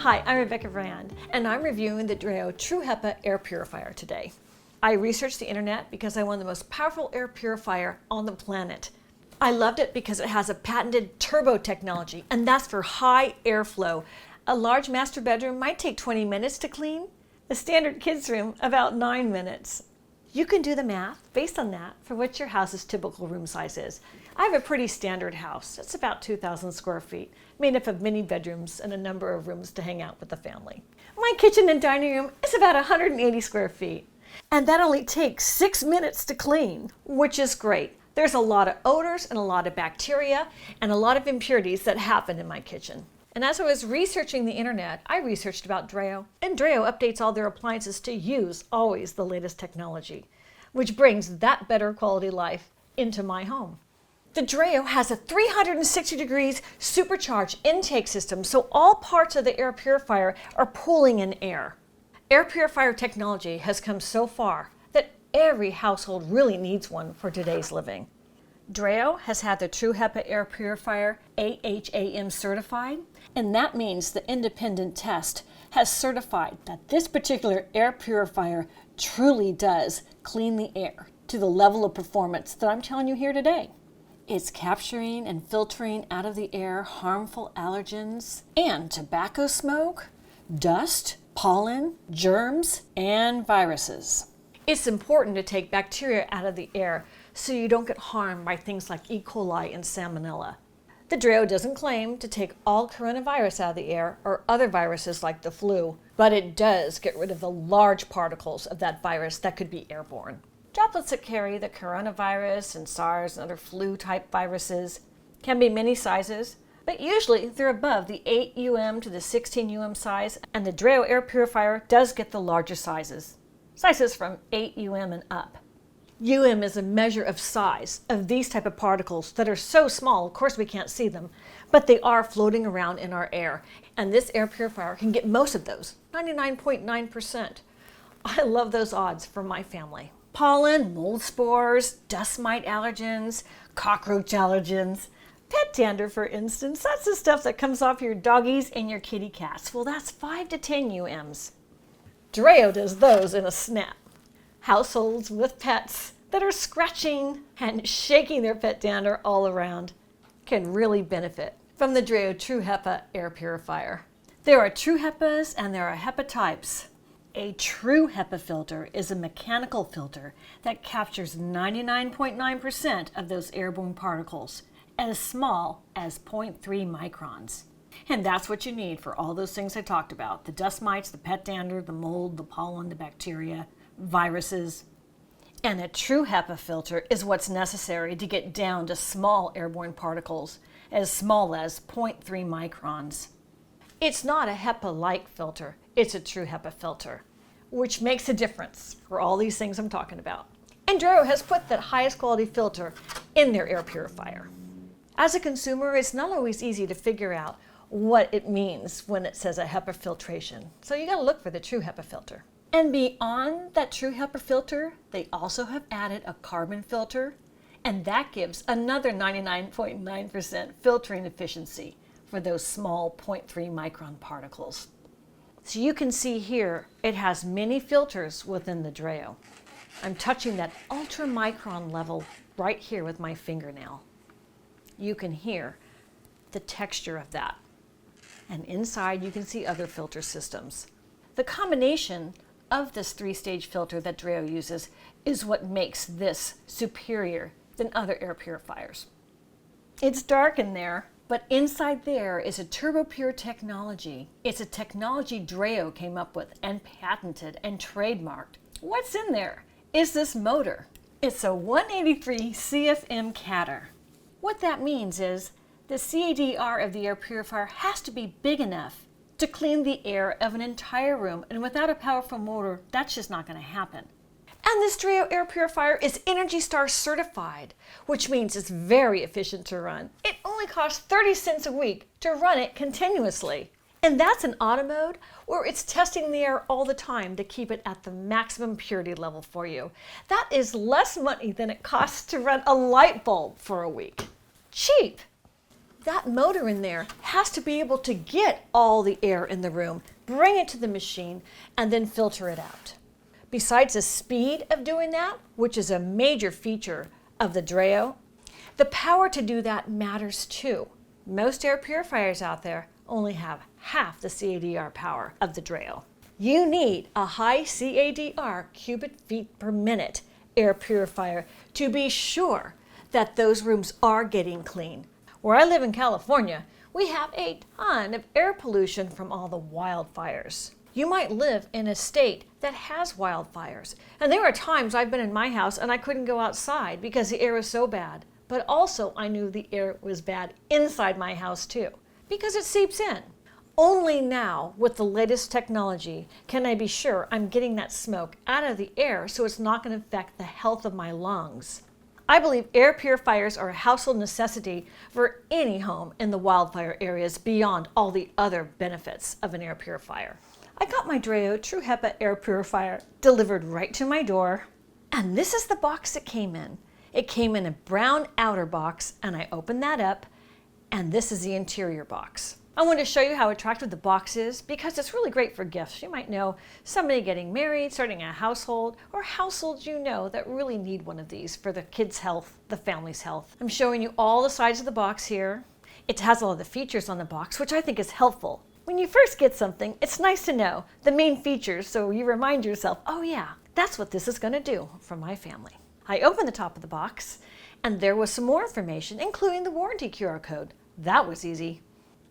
Hi, I'm Rebecca Brand, and I'm reviewing the Dreo True HEPA air purifier today. I researched the internet because I want the most powerful air purifier on the planet. I loved it because it has a patented turbo technology, and that's for high airflow. A large master bedroom might take 20 minutes to clean, a standard kids' room about 9 minutes. You can do the math based on that for what your house's typical room size is. I have a pretty standard house. It's about 2,000 square feet, made up of mini bedrooms and a number of rooms to hang out with the family. My kitchen and dining room is about 180 square feet, and that only takes 6 minutes to clean, which is great. There's a lot of odors and a lot of bacteria and a lot of impurities that happen in my kitchen. And as I was researching the internet, I researched about Dreo, and Dreo updates all their appliances to use always the latest technology, which brings that better quality life into my home. The Dreo has a 360 degrees supercharged intake system, so all parts of the air purifier are pulling in air. Air purifier technology has come so far that every household really needs one for today's living. Dreo has had the True HEPA air purifier AHAM certified, and that means the independent test has certified that this particular air purifier truly does clean the air to the level of performance that I'm telling you here today. It's capturing and filtering out of the air harmful allergens and tobacco smoke, dust, pollen, germs, and viruses. It's important to take bacteria out of the air so you don't get harmed by things like E. coli and salmonella. The Dreo doesn't claim to take all coronavirus out of the air or other viruses like the flu, but it does get rid of the large particles of that virus that could be airborne. Droplets that carry the coronavirus and SARS and other flu-type viruses can be many sizes, but usually they're above the 8 UM to the 16 UM size, and the Dreo air purifier does get the larger sizes from 8 UM and up. UM is a measure of size of these type of particles that are so small, of course we can't see them, but they are floating around in our air, and this air purifier can get most of those, 99.9%. I love those odds for my family. Pollen, mold spores, dust mite allergens, cockroach allergens, pet dander, for instance. That's the stuff that comes off your doggies and your kitty cats. Well, that's 5 to 10 UMs. Dreo does those in a snap. Households with pets that are scratching and shaking their pet dander all around can really benefit from the Dreo True HEPA air purifier. There are True HEPAs and there are HEPA types. A true HEPA filter is a mechanical filter that captures 99.9% of those airborne particles as small as 0.3 microns. And that's what you need for all those things I talked about: the dust mites, the pet dander, the mold, the pollen, the bacteria, viruses. And a true HEPA filter is what's necessary to get down to small airborne particles as small as 0.3 microns. It's not a HEPA-like filter, it's a true HEPA filter, which makes a difference for all these things I'm talking about. And Dreo has put that highest quality filter in their air purifier. As a consumer, it's not always easy to figure out what it means when it says a HEPA filtration, so you gotta look for the true HEPA filter. And beyond that true HEPA filter, they also have added a carbon filter, and that gives another 99.9% filtering efficiency for those small 0.3 micron particles. So you can see here, it has many filters within the Dreo. I'm touching that ultra micron level right here with my fingernail. You can hear the texture of that. And inside you can see other filter systems. The combination of this 3-stage filter that Dreo uses is what makes this superior than other air purifiers. It's dark in there, but inside there is a TurboPure technology. It's a technology Dreo came up with and patented and trademarked. What's in there is this motor. It's a 183 CFM catter. What that means is the CADR of the air purifier has to be big enough to clean the air of an entire room, and without a powerful motor, that's just not going to happen. And this Dreo air purifier is ENERGY STAR certified, which means it's very efficient to run. It only costs 30 cents a week to run it continuously. And that's in auto mode, where it's testing the air all the time to keep it at the maximum purity level for you. That is less money than it costs to run a light bulb for a week. Cheap! That motor in there has to be able to get all the air in the room, bring it to the machine, and then filter it out. Besides the speed of doing that, which is a major feature of the Dreo, the power to do that matters too. Most air purifiers out there only have half the CADR power of the Dreo. You need a high CADR cubic feet per minute air purifier to be sure that those rooms are getting clean. Where I live in California, we have a ton of air pollution from all the wildfires. You might live in a state that has wildfires. And there are times I've been in my house and I couldn't go outside because the air was so bad. But also I knew the air was bad inside my house too, because it seeps in. Only now, with the latest technology, can I be sure I'm getting that smoke out of the air so it's not going to affect the health of my lungs. I believe air purifiers are a household necessity for any home in the wildfire areas beyond all the other benefits of an air purifier. I got my Dreo True HEPA air purifier delivered right to my door, and this is the box it came in. It came in a brown outer box, and I opened that up, and this is the interior box. I want to show you how attractive the box is because it's really great for gifts. You might know somebody getting married, starting a household, or households you know that really need one of these for the kids' health, the family's health. I'm showing you all the sides of the box here. It has all of the features on the box, which I think is helpful. When you first get something, it's nice to know the main features so you remind yourself, oh yeah, that's what this is going to do for my family. I opened the top of the box, and there was some more information, including the warranty QR code. That was easy.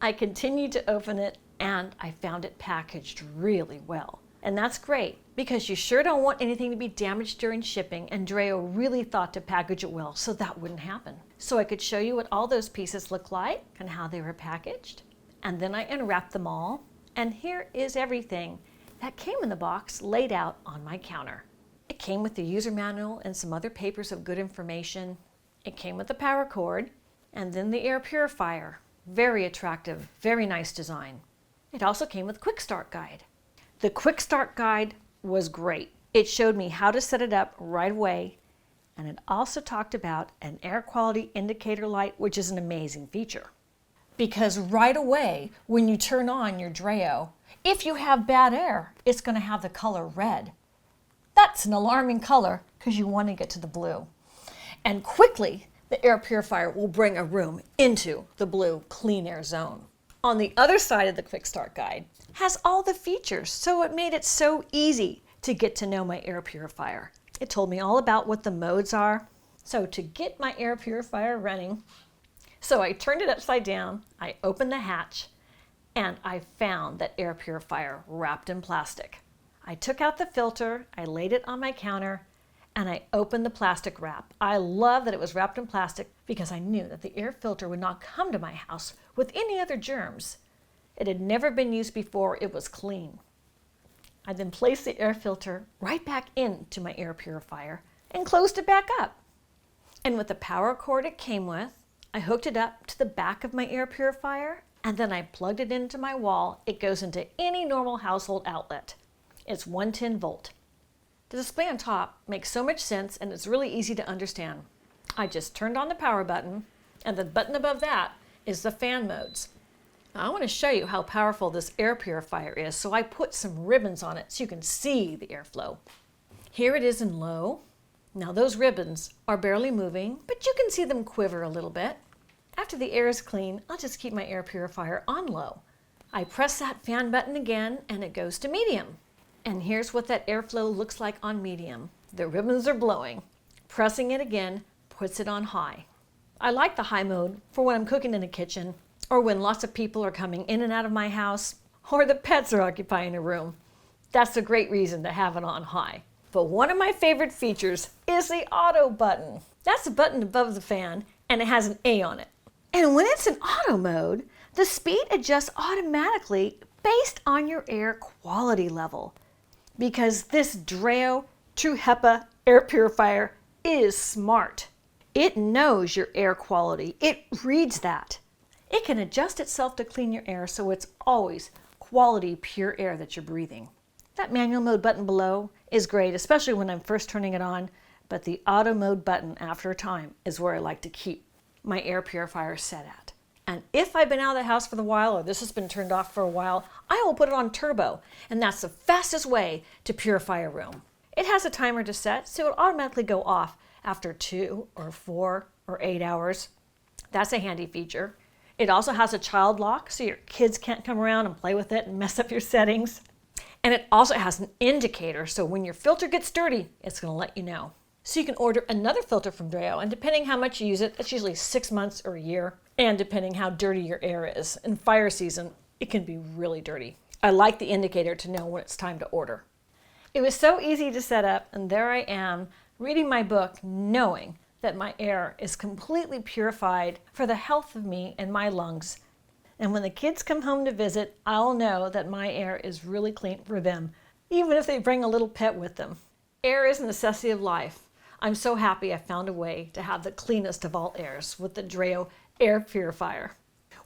I continued to open it, and I found it packaged really well. And that's great, because you sure don't want anything to be damaged during shipping, and Dreo really thought to package it well so that wouldn't happen. So I could show you what all those pieces look like and how they were packaged. And then I unwrapped them all, and here is everything that came in the box laid out on my counter. It came with the user manual and some other papers of good information. It came with the power cord, and then the air purifier. Very attractive, very nice design. It also came with a quick start guide. The quick start guide was great. It showed me how to set it up right away, and it also talked about an air quality indicator light, which is an amazing feature. Because right away, when you turn on your Dreo, if you have bad air, it's going to have the color red. That's an alarming color because you want to get to the blue. And quickly, the air purifier will bring a room into the blue clean air zone. On the other side of the quick start guide has all the features, so it made it so easy to get to know my air purifier. It told me all about what the modes are. So to get my air purifier running, so I turned it upside down, I opened the hatch, and I found that air purifier wrapped in plastic. I took out the filter, I laid it on my counter, and I opened the plastic wrap. I love that it was wrapped in plastic because I knew that the air filter would not come to my house with any other germs. It had never been used before, it was clean. I then placed the air filter right back into my air purifier and closed it back up. And with the power cord it came with, I hooked it up to the back of my air purifier, and then I plugged it into my wall. It goes into any normal household outlet. It's 110 volt. The display on top makes so much sense, and it's really easy to understand. I just turned on the power button, and the button above that is the fan modes. Now, I want to show you how powerful this air purifier is, so I put some ribbons on it so you can see the airflow. Here it is in low. Now those ribbons are barely moving, but you can see them quiver a little bit. After the air is clean, I'll just keep my air purifier on low. I press that fan button again, and it goes to medium. And here's what that airflow looks like on medium. The ribbons are blowing. Pressing it again puts it on high. I like the high mode for when I'm cooking in the kitchen, or when lots of people are coming in and out of my house, or the pets are occupying a room. That's a great reason to have it on high. But one of my favorite features is the auto button. That's the button above the fan, and it has an A on it. And when it's in auto mode, the speed adjusts automatically based on your air quality level. Because this Dreo True HEPA air purifier is smart. It knows your air quality. It reads that. It can adjust itself to clean your air so it's always quality pure air that you're breathing. That manual mode button below is great, especially when I'm first turning it on, but the auto mode button after a time is where I like to keep my air purifier set at. And if I've been out of the house for a while, or this has been turned off for a while, I will put it on turbo, and that's the fastest way to purify a room. It has a timer to set, so it'll automatically go off after 2 or 4 or 8 hours. That's a handy feature. It also has a child lock, so your kids can't come around and play with it and mess up your settings. And it also has an indicator, so when your filter gets dirty, it's going to let you know. So you can order another filter from Dreo, and depending how much you use it, that's usually 6 months or a year, and depending how dirty your air is. In fire season, it can be really dirty. I like the indicator to know when it's time to order. It was so easy to set up, and there I am, reading my book, knowing that my air is completely purified for the health of me and my lungs. And when the kids come home to visit, I'll know that my air is really clean for them, even if they bring a little pet with them. Air is a necessity of life. I'm so happy I found a way to have the cleanest of all airs with the Dreo air purifier.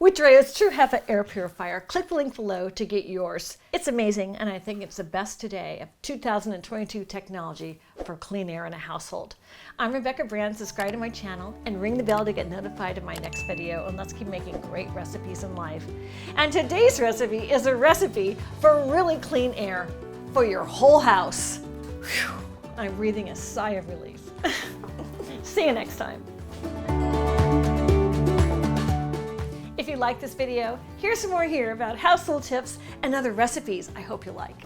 With Dreo's True HEPA air purifier, click the link below to get yours. It's amazing, and I think it's the best today of 2022 technology for clean air in a household. I'm Rebecca Brand. Subscribe to my channel and ring the bell to get notified of my next video, and let's keep making great recipes in life. And today's recipe is a recipe for really clean air for your whole house. Whew, I'm breathing a sigh of relief. See you next time. If you like this video, here's some more here about household tips and other recipes I hope you like.